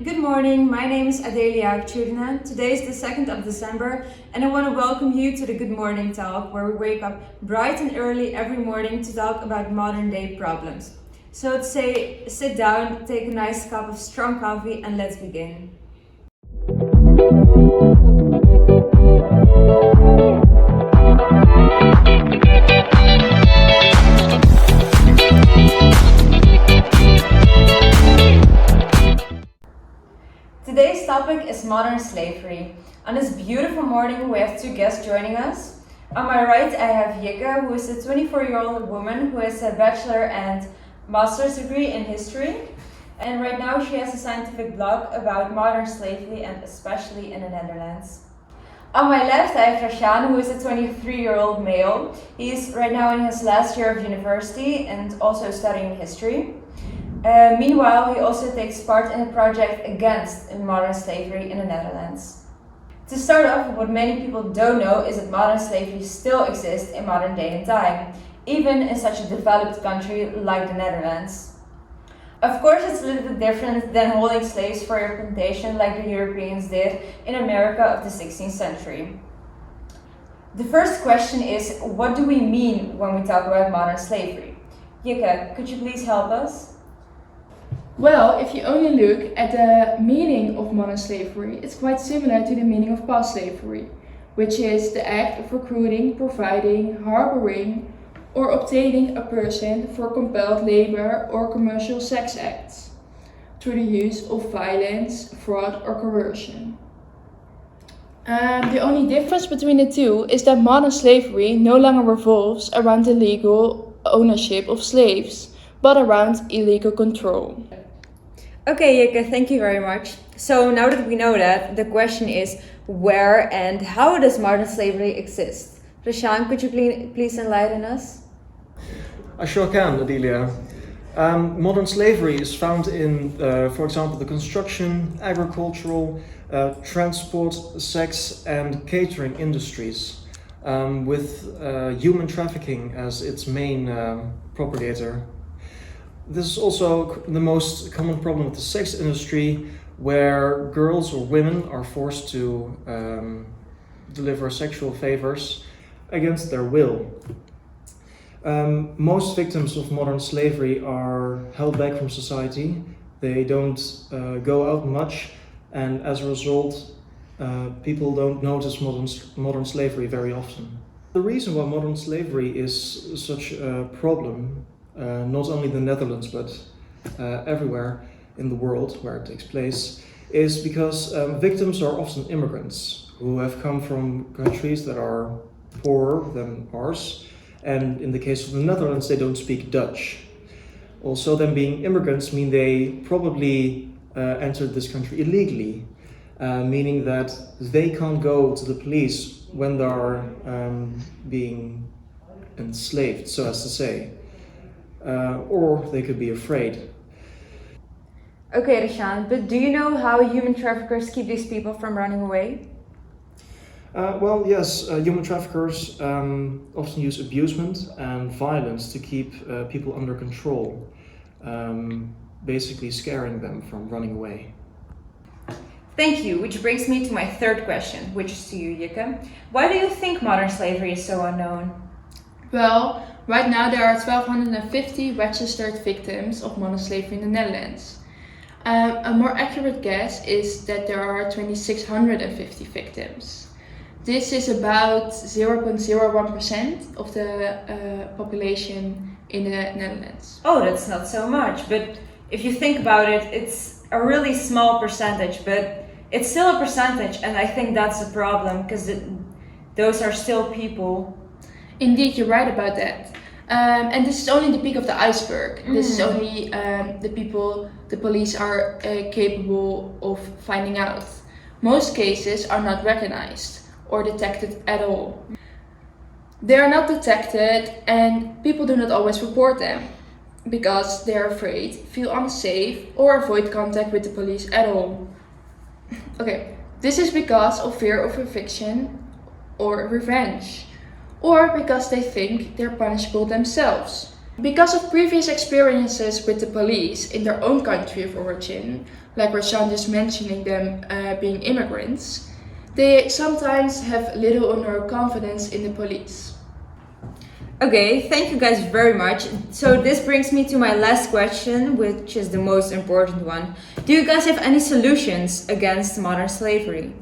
Good morning, my name is Adelia Chudina. Today is the 2nd of December and I want to welcome you to the Good Morning Talk, where we wake up bright and early every morning to talk about modern day problems. So let's say, sit down, take a nice cup of strong coffee and let's begin. Today's topic is modern slavery. On this beautiful morning, we have two guests joining us. On my right, I have Jikke, who is a 24-year-old woman who has a bachelor and master's degree in history. And right now, she has a scientific blog about modern slavery and especially in the Netherlands. On my left, I have Rashaan, who is a 23-year-old male. He is right now in his last year of university and also studying history. Meanwhile, he also takes part in a project against modern slavery in the Netherlands. To start off, what many people don't know is that modern slavery still exists in modern day and time, even in such a developed country like the Netherlands. Of course, it's a little bit different than holding slaves for your plantation like the Europeans did in America of the 16th century. The first question is, what do we mean when we talk about modern slavery? Jikke, could you please help us? Well, if you only look at the meaning of modern slavery, it's quite similar to the meaning of past slavery, which is the act of recruiting, providing, harboring, or obtaining a person for compelled labor or commercial sex acts through the use of violence, fraud, or coercion. The only difference between the two is that modern slavery no longer revolves around the legal ownership of slaves, but around illegal control. Okay, Jikke, thank you very much. So now that we know that, the question is, where and how does modern slavery exist? Rashaan, could you please enlighten us? I sure can, Adelia. Modern slavery is found in, for example, the construction, agricultural, transport, sex and catering industries, with human trafficking as its main propagator. This is also the most common problem with the sex industry, where girls or women are forced to deliver sexual favors against their will. Most victims of modern slavery are held back from society. They don't go out much, and as a result, people don't notice modern slavery very often. The reason why modern slavery is such a problem, not only in the Netherlands but everywhere in the world where it takes place, is because victims are often immigrants who have come from countries that are poorer than ours, and in the case of the Netherlands they don't speak Dutch. Also, them being immigrants mean they probably entered this country illegally, meaning that they can't go to the police when they are being enslaved, so as to say. Or they could be afraid. Okay, Rashaan, but do you know how human traffickers keep these people from running away? Well, yes, human traffickers often use abusement and violence to keep people under control, basically scaring them from running away. Thank you, which brings me to my third question, which is to you, Jikke. Why do you think modern slavery is so unknown? Well, right now there are 1,250 registered victims of modern slavery in the Netherlands. A more accurate guess is that there are 2,650 victims. This is about 0.01% of the population in the Netherlands. Oh, that's not so much, but if you think about it, it's a really small percentage, but it's still a percentage, and I think that's a problem because those are still people. Indeed, you're right about that. And this is only the peak of the iceberg. This is only the people the police are capable of finding out. Most cases are not recognized or detected at all. They are not detected and people do not always report them because they are afraid, feel unsafe or avoid contact with the police at all. Okay, this is because of fear of eviction or revenge, or because they think they're punishable themselves. Because of previous experiences with the police in their own country of origin, like Rashan just mentioning them being immigrants, they sometimes have little or no confidence in the police. Okay, thank you guys very much. So this brings me to my last question, which is the most important one. Do you guys have any solutions against modern slavery?